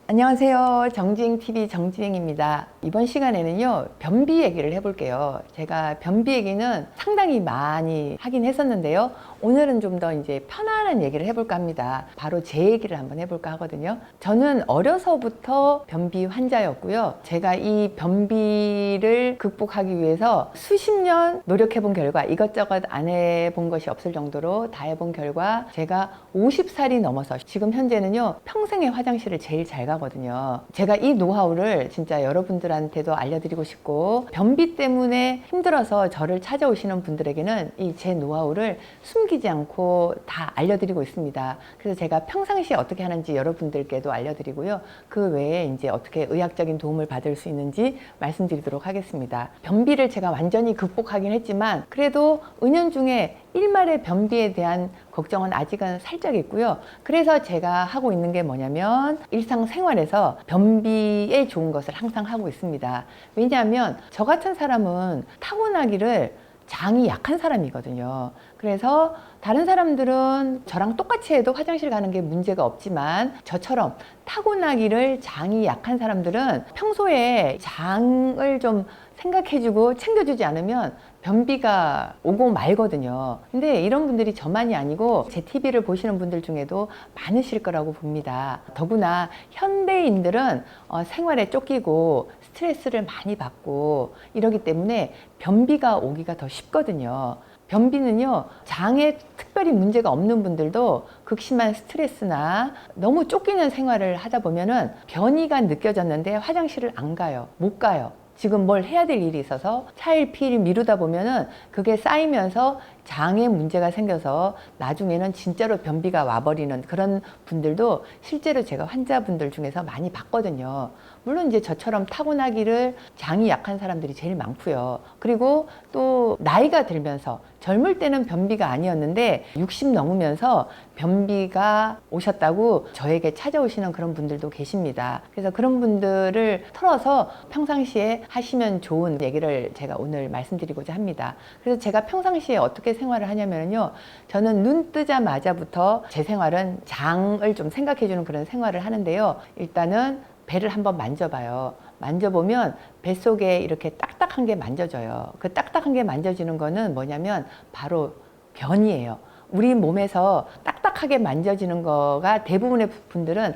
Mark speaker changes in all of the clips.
Speaker 1: 안녕하세요. 정지행TV 정지행입니다. 이번 시간에는요, 변비 얘기를 해볼게요. 제가 변비 얘기는 상당히 많이 하긴 했었는데요. 오늘은 좀 더 이제 편안한 얘기를 해볼까 합니다. 바로 제 얘기를 한번 해볼까 하거든요. 저는 어려서부터 변비 환자였고요. 제가 이 변비를 극복하기 위해서 수십 년 노력해본 결과, 이것저것 안 해본 것이 없을 정도로 다 해본 결과, 제가 50살이 넘어서 지금 현재는요, 평생에 화장실을 제일 잘 가거든요. 제가 이 노하우를 진짜 여러분들한테도 알려드리고 싶고, 변비 때문에 힘들어서 저를 찾아오시는 분들에게는 이 제 노하우를 숨기지 않고 다 알려드리고 있습니다. 그래서 제가 평상시에 어떻게 하는지 여러분들께도 알려드리고요. 그 외에 이제 어떻게 의학적인 도움을 받을 수 있는지 말씀드리도록 하겠습니다. 변비를 제가 완전히 극복하긴 했지만, 그래도 은연중에 일말의 변비에 대한 걱정은 아직은 살짝 있고요. 그래서 제가 하고 있는 게 뭐냐면, 일상생활에서 변비에 좋은 것을 항상 하고 있습니다. 왜냐하면 저 같은 사람은 타고나기를 장이 약한 사람이거든요. 그래서 다른 사람들은 저랑 똑같이 해도 화장실 가는 게 문제가 없지만, 저처럼 타고나기를 장이 약한 사람들은 평소에 장을 좀 생각해주고 챙겨주지 않으면 변비가 오고 말거든요. 근데 이런 분들이 저만이 아니고 제 TV를 보시는 분들 중에도 많으실 거라고 봅니다. 더구나 현대인들은 생활에 쫓기고 스트레스를 많이 받고 이러기 때문에 변비가 오기가 더 쉽거든요. 변비는요, 장에 특별히 문제가 없는 분들도 극심한 스트레스나 너무 쫓기는 생활을 하다 보면은 변이가 느껴졌는데 화장실을 안 가요. 못 가요. 지금 뭘 해야 될 일이 있어서 차일피일 미루다 보면은 그게 쌓이면서 장에 문제가 생겨서 나중에는 진짜로 변비가 와버리는 그런 분들도 실제로 제가 환자분들 중에서 많이 봤거든요. 물론 이제 저처럼 타고나기를 장이 약한 사람들이 제일 많고요. 그리고 또 나이가 들면서, 젊을 때는 변비가 아니었는데 60 넘으면서 변비가 오셨다고 저에게 찾아오시는 그런 분들도 계십니다. 그래서 그런 분들을 털어서 평상시에 하시면 좋은 얘기를 제가 오늘 말씀드리고자 합니다. 그래서 제가 평상시에 어떻게 생활을 하냐면요, 저는 눈 뜨자마자부터 제 생활은 장을 좀 생각해주는 그런 생활을 하는데요. 일단은 배를 한번 만져봐요. 만져보면 뱃속에 이렇게 딱딱한 게 만져져요. 그 딱딱한 게 만져지는 거는 뭐냐면 바로 변이에요. 우리 몸에서 딱딱하게 만져지는 거가 대부분의 분들은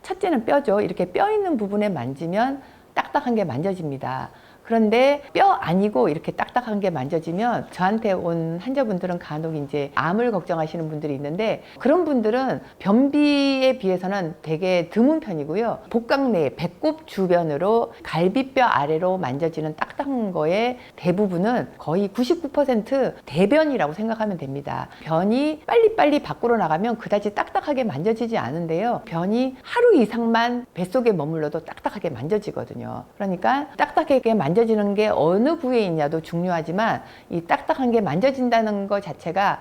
Speaker 1: 첫째는 뼈죠. 이렇게 뼈 있는 부분에 만지면 딱딱한 게 만져집니다. 그런데 뼈 아니고 이렇게 딱딱한 게 만져지면, 저한테 온 환자분들은 간혹 이제 암을 걱정하시는 분들이 있는데, 그런 분들은 변비에 비해서는 되게 드문 편이고요. 복강 내 배꼽 주변으로 갈비뼈 아래로 만져지는 딱딱한 거에 대부분은 거의 99% 대변이라고 생각하면 됩니다. 변이 빨리빨리 밖으로 나가면 그다지 딱딱하게 만져지지 않은데요. 변이 하루 이상만 뱃속에 머물러도 딱딱하게 만져지거든요. 그러니까 딱딱하게 만져지는 게 어느 부위에 있냐도 중요하지만, 이 딱딱한 게 만져진다는 것 자체가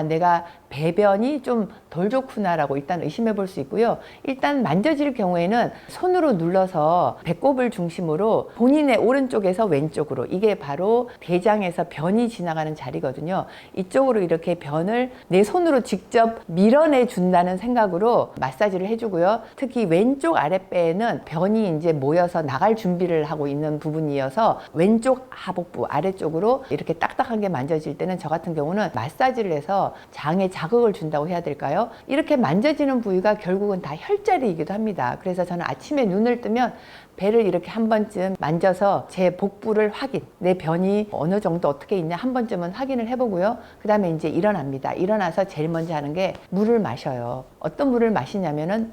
Speaker 1: 내가 배변이 좀 덜 좋구나라고 일단 의심해 볼 수 있고요. 일단 만져질 경우에는 손으로 눌러서 배꼽을 중심으로 본인의 오른쪽에서 왼쪽으로, 이게 바로 대장에서 변이 지나가는 자리거든요. 이쪽으로 이렇게 변을 내 손으로 직접 밀어내 준다는 생각으로 마사지를 해주고요. 특히 왼쪽 아랫배에는 변이 이제 모여서 나갈 준비를 하고 있는 부분이어서 왼쪽 하복부 아래쪽으로 이렇게 딱딱한 게 만져질 때는 저 같은 경우는 마사지를 해서 장에 자극을 준다고 해야 될까요? 이렇게 만져지는 부위가 결국은 다 혈자리이기도 합니다. 그래서 저는 아침에 눈을 뜨면 배를 이렇게 한 번쯤 만져서 제 복부를 확인, 내 변이 어느 정도 어떻게 있냐 한 번쯤은 확인을 해보고요. 그 다음에 이제 일어납니다. 일어나서 제일 먼저 하는 게 물을 마셔요. 어떤 물을 마시냐면은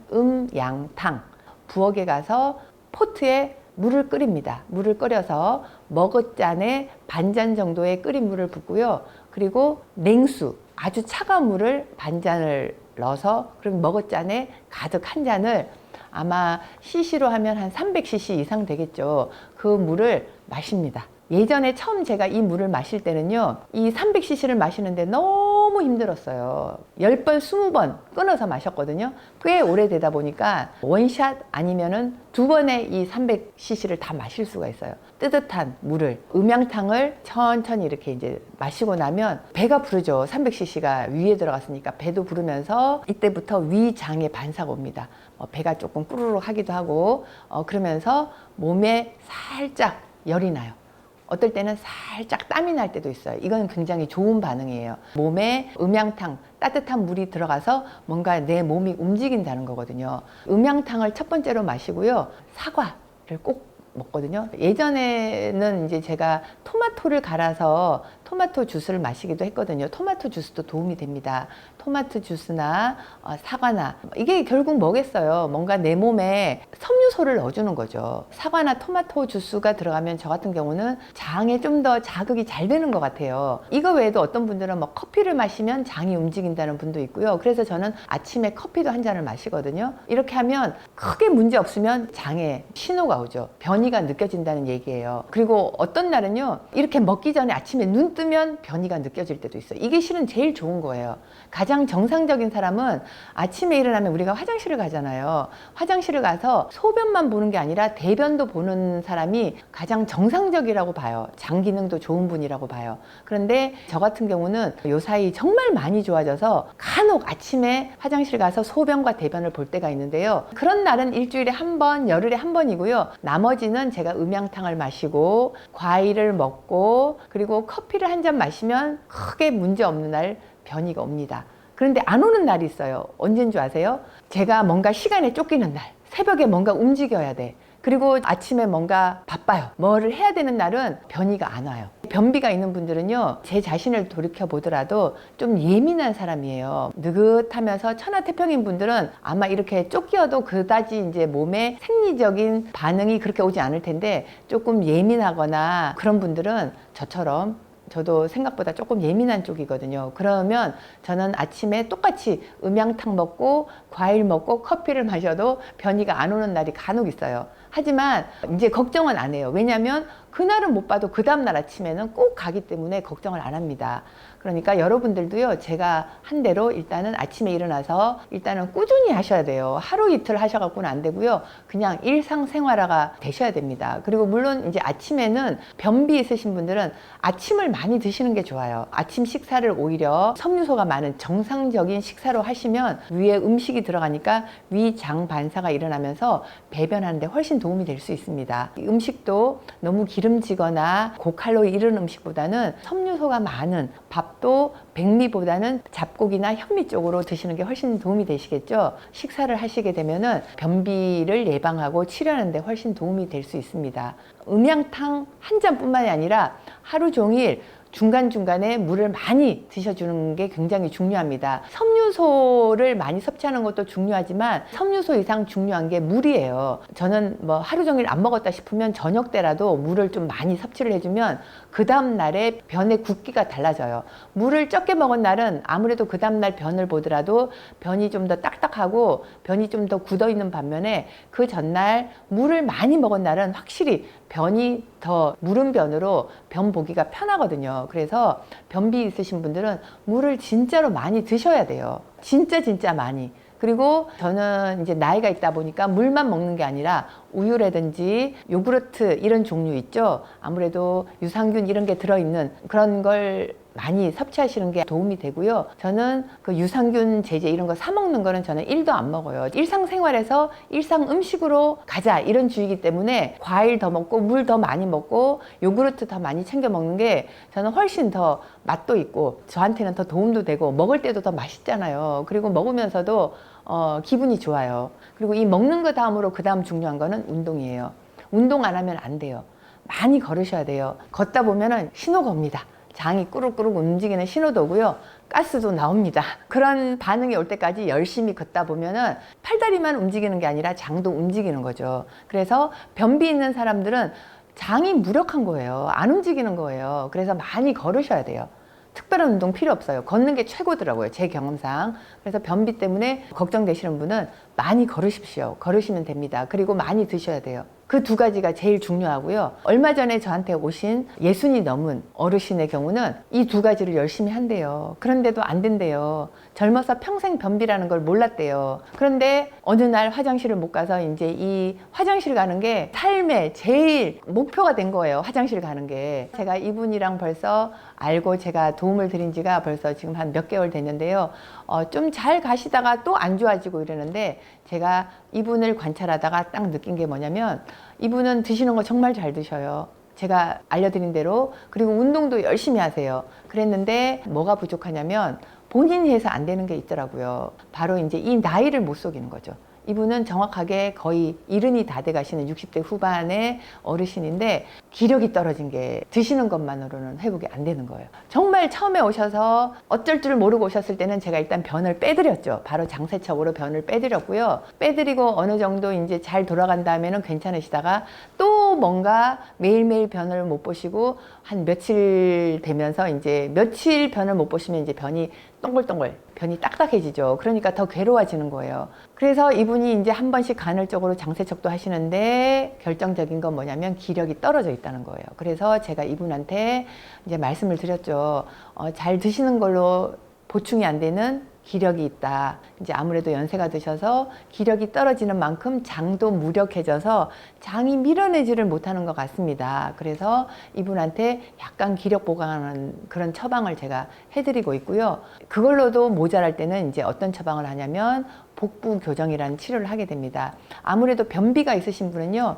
Speaker 1: 양탕, 부엌에 가서 포트에 물을 끓입니다. 물을 끓여서 머그잔에 반잔 정도의 끓인 물을 붓고요. 그리고 냉수, 아주 차가운 물을 반잔을 넣어서, 그럼 머그잔에 가득 한 잔을, 아마 cc로 하면 한 300cc 이상 되겠죠. 그 물을 마십니다. 예전에 처음 제가 이 물을 마실 때는요, 이 300cc를 마시는데 너무 힘들었어요. 10번, 20번 끊어서 마셨거든요. 꽤 오래되다 보니까 원샷 아니면은 2번에 이 300cc를 다 마실 수가 있어요. 뜨뜻한 물을, 음양탕을 천천히 이렇게 이제 마시고 나면 배가 부르죠. 300cc가 위에 들어갔으니까 배도 부르면서 이때부터 위장에 반사가 옵니다. 배가 조금 꾸르륵 하기도 하고 그러면서 몸에 살짝 열이 나요. 어떨 때는 살짝 땀이 날 때도 있어요. 이건 굉장히 좋은 반응이에요. 몸에 음양탕, 따뜻한 물이 들어가서 뭔가 내 몸이 움직인다는 거거든요. 음양탕을 첫 번째로 마시고요. 사과를 꼭 먹거든요. 예전에는 이제 제가 토마토를 갈아서 토마토 주스를 마시기도 했거든요. 토마토 주스도 도움이 됩니다. 토마토 주스나 사과나 이게 결국 뭐겠어요? 뭔가 내 몸에 섬유소를 넣어주는 거죠. 사과나 토마토 주스가 들어가면 저 같은 경우는 장에 좀 더 자극이 잘 되는 것 같아요. 이거 외에도 어떤 분들은 뭐 커피를 마시면 장이 움직인다는 분도 있고요. 그래서 저는 아침에 커피도 한 잔을 마시거든요. 이렇게 하면 크게 문제 없으면 장에 신호가 오죠. 변이가 느껴진다는 얘기예요. 그리고 어떤 날은요, 이렇게 먹기 전에 아침에 눈 뜨면 변이가 느껴질 때도 있어요. 이게 실은 제일 좋은 거예요. 가장 정상적인 사람은 아침에 일어나면 우리가 화장실을 가잖아요. 화장실을 가서 소변만 보는 게 아니라 대변도 보는 사람이 가장 정상적이라고 봐요. 장 기능도 좋은 분이라고 봐요. 그런데 저 같은 경우는 요사이 정말 많이 좋아져서 간혹 아침에 화장실 가서 소변과 대변을 볼 때가 있는데요. 그런 날은 일주일에 한 번, 열흘에 한 번이고요. 나머지는 제가 음양탕을 마시고 과일을 먹고 그리고 커피를 한 잔 마시면 크게 문제 없는 날 변이가 옵니다. 그런데 안 오는 날이 있어요. 언제인 줄 아세요? 제가 뭔가 시간에 쫓기는 날, 새벽에 뭔가 움직여야 돼. 그리고 아침에 뭔가 바빠요. 뭐를 해야 되는 날은 변이가 안 와요. 변비가 있는 분들은요, 제 자신을 돌이켜 보더라도 좀 예민한 사람이에요. 느긋하면서 천하태평인 분들은 아마 이렇게 쫓겨도 그다지 이제 몸에 생리적인 반응이 그렇게 오지 않을 텐데, 조금 예민하거나 그런 분들은 저처럼, 저도 생각보다 조금 예민한 쪽이거든요. 그러면 저는 아침에 똑같이 음양탕 먹고 과일 먹고 커피를 마셔도 변이가 안 오는 날이 간혹 있어요. 하지만 이제 걱정은 안 해요. 왜냐하면 그날은 못 봐도 그 다음날 아침에는 꼭 가기 때문에 걱정을 안 합니다. 그러니까 여러분들도요, 제가 한 대로 일단은 아침에 일어나서 일단은 꾸준히 하셔야 돼요. 하루 이틀 하셔갖고는 안 되고요. 그냥 일상생활화가 되셔야 됩니다. 그리고 물론 이제 아침에는 변비 있으신 분들은 아침을 많이 드시는 게 좋아요. 아침 식사를 오히려 섬유소가 많은 정상적인 식사로 하시면 위에 음식이 들어가니까 위장 반사가 일어나면서 배변하는데 훨씬 도움이 될 수 있습니다. 음식도 너무 기름지거나 고칼로리 이런 음식보다는 섬유소가 많은 밥도 백미보다는 잡곡이나 현미 쪽으로 드시는 게 훨씬 도움이 되시겠죠. 식사를 하시게 되면은 변비를 예방하고 치료하는 데 훨씬 도움이 될 수 있습니다. 음양탕 한 잔뿐만이 아니라 하루 종일 중간중간에 물을 많이 드셔주는 게 굉장히 중요합니다. 섬유소를 많이 섭취하는 것도 중요하지만 섬유소 이상 중요한 게 물이에요. 저는 뭐 하루 종일 안 먹었다 싶으면 저녁 때라도 물을 좀 많이 섭취를 해주면 그 다음 날에 변의 굵기가 달라져요. 물을 적게 먹은 날은 아무래도 그 다음 날 변을 보더라도 변이 좀 더 딱딱하고 변이 좀 더 굳어 있는 반면에 그 전날 물을 많이 먹은 날은 확실히 변이 더 무른 변으로 변 보기가 편하거든요. 그래서 변비 있으신 분들은 물을 진짜로 많이 드셔야 돼요. 진짜 많이. 그리고 저는 이제 나이가 있다 보니까 물만 먹는 게 아니라 우유라든지 요구르트 이런 종류 있죠. 아무래도 유산균 이런 게 들어있는 그런 걸 많이 섭취하시는 게 도움이 되고요. 저는 그 유산균 제제 이런 거 사 먹는 거는 저는 1도 안 먹어요. 일상생활에서 일상 음식으로 가자 이런 주의이기 때문에 과일 더 먹고 물 더 많이 먹고 요구르트 더 많이 챙겨 먹는 게 저는 훨씬 더 맛도 있고 저한테는 더 도움도 되고 먹을 때도 더 맛있잖아요. 그리고 먹으면서도 기분이 좋아요. 그리고 이 먹는 거 다음으로 그 다음 중요한 거는 운동이에요. 운동 안 하면 안 돼요. 많이 걸으셔야 돼요. 걷다 보면은 신호가 옵니다. 장이 꾸룩꾸룩 움직이는 신호도 오고요. 가스도 나옵니다. 그런 반응이 올 때까지 열심히 걷다 보면은 팔다리만 움직이는 게 아니라 장도 움직이는 거죠. 그래서 변비 있는 사람들은 장이 무력한 거예요. 안 움직이는 거예요. 그래서 많이 걸으셔야 돼요. 특별한 운동 필요 없어요. 걷는 게 최고더라고요. 제 경험상. 그래서 변비 때문에 걱정되시는 분은 많이 걸으십시오. 걸으시면 됩니다. 그리고 많이 드셔야 돼요. 그 두 가지가 제일 중요하고요. 얼마 전에 저한테 오신 60이 넘은 어르신의 경우는 이 두 가지를 열심히 한대요. 그런데도 안 된대요. 젊어서 평생 변비라는 걸 몰랐대요. 그런데 어느 날 화장실을 못 가서 이제 이 화장실 가는 게 삶의 제일 목표가 된 거예요. 화장실 가는 게. 제가 이분이랑 벌써 알고 제가 도움을 드린 지가 벌써 지금 한 몇 개월 됐는데요. 좀 잘 가시다가 또 안 좋아지고 이러는데 제가 이분을 관찰하다가 딱 느낀 게 뭐냐면 이분은 드시는 거 정말 잘 드셔요. 제가 알려드린 대로. 그리고 운동도 열심히 하세요. 그랬는데 뭐가 부족하냐면 본인이 해서 안 되는 게 있더라고요. 바로 이제 이 나이를 못 속이는 거죠. 이분은 정확하게 거의 이른이 다 돼 가시는 60대 후반의 어르신인데 기력이 떨어진 게 드시는 것만으로는 회복이 안 되는 거예요. 정말 처음에 오셔서 어쩔 줄 모르고 오셨을 때는 제가 일단 변을 빼드렸죠. 바로 장세척으로 변을 빼드렸고요. 빼드리고 어느 정도 이제 잘 돌아간 다음에는 괜찮으시다가 또 뭔가 매일매일 변을 못 보시고 한 며칠 되면서 이제 며칠 변을 못 보시면 이제 변이 동글동글 변이 딱딱해지죠. 그러니까 더 괴로워지는 거예요. 그래서 이분이 이제 한 번씩 간헐적으로 장세척도 하시는데 결정적인 건 뭐냐면 기력이 떨어져 있다는 거예요. 그래서 제가 이분한테 이제 말씀을 드렸죠. 잘 드시는 걸로 보충이 안 되는 기력이 있다. 이제 아무래도 연세가 드셔서 기력이 떨어지는 만큼 장도 무력해져서 장이 밀어내지를 못하는 것 같습니다. 그래서 이분한테 약간 기력 보강하는 그런 처방을 제가 해드리고 있고요. 그걸로도 모자랄 때는 이제 어떤 처방을 하냐면 복부 교정이라는 치료를 하게 됩니다. 아무래도 변비가 있으신 분은요,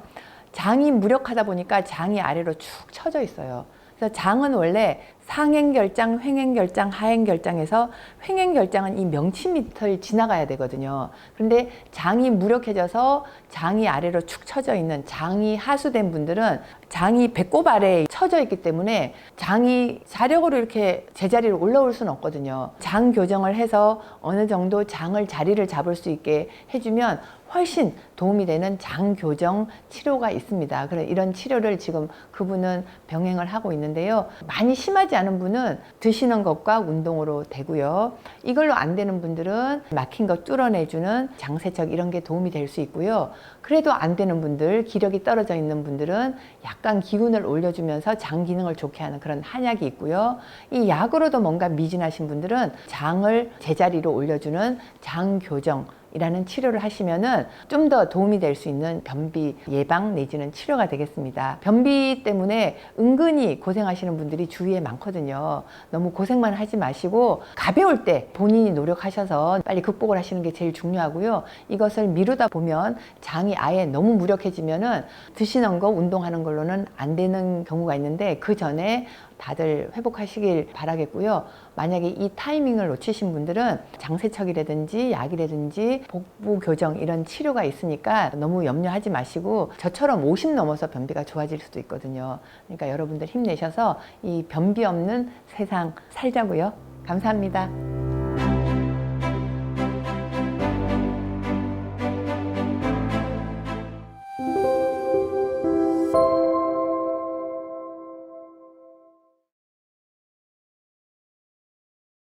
Speaker 1: 장이 무력하다 보니까 장이 아래로 축 처져 있어요. 그래서 장은 원래 상행결장, 횡행결장, 하행결장에서 횡행결장은 이 명치 밑을 지나가야 되거든요. 그런데 장이 무력해져서 장이 아래로 축 처져 있는, 장이 하수된 분들은 장이 배꼽 아래에 처져 있기 때문에 장이 자력으로 이렇게 제자리로 올라올 수는 없거든요. 장 교정을 해서 어느 정도 장을 자리를 잡을 수 있게 해주면 훨씬 도움이 되는 장 교정 치료가 있습니다. 그래서 이런 치료를 지금 그분은 병행을 하고 있는데요. 많이 심하지 않은 분은 드시는 것과 운동으로 되고요. 이걸로 안 되는 분들은 막힌 거 뚫어내주는 장세척 이런 게 도움이 될 수 있고요. 그래도 안 되는 분들, 기력이 떨어져 있는 분들은 약간 기운을 올려주면서 장 기능을 좋게 하는 그런 한약이 있고요. 이 약으로도 뭔가 미진하신 분들은 장을 제자리로 올려주는 장 교정 이라는 치료를 하시면은 좀 더 도움이 될 수 있는 변비 예방 내지는 치료가 되겠습니다. 변비 때문에 은근히 고생하시는 분들이 주위에 많거든요. 너무 고생만 하지 마시고 가벼울 때 본인이 노력하셔서 빨리 극복을 하시는 게 제일 중요하고요. 이것을 미루다 보면 장이 아예 너무 무력해지면은 드시는 거 운동하는 걸로는 안 되는 경우가 있는데 그 전에 다들 회복하시길 바라겠고요. 만약에 이 타이밍을 놓치신 분들은 장세척이라든지 약이라든지 복부 교정 이런 치료가 있으니까 너무 염려하지 마시고 저처럼 50 넘어서 변비가 좋아질 수도 있거든요. 그러니까 여러분들 힘내셔서 이 변비 없는 세상 살자고요. 감사합니다.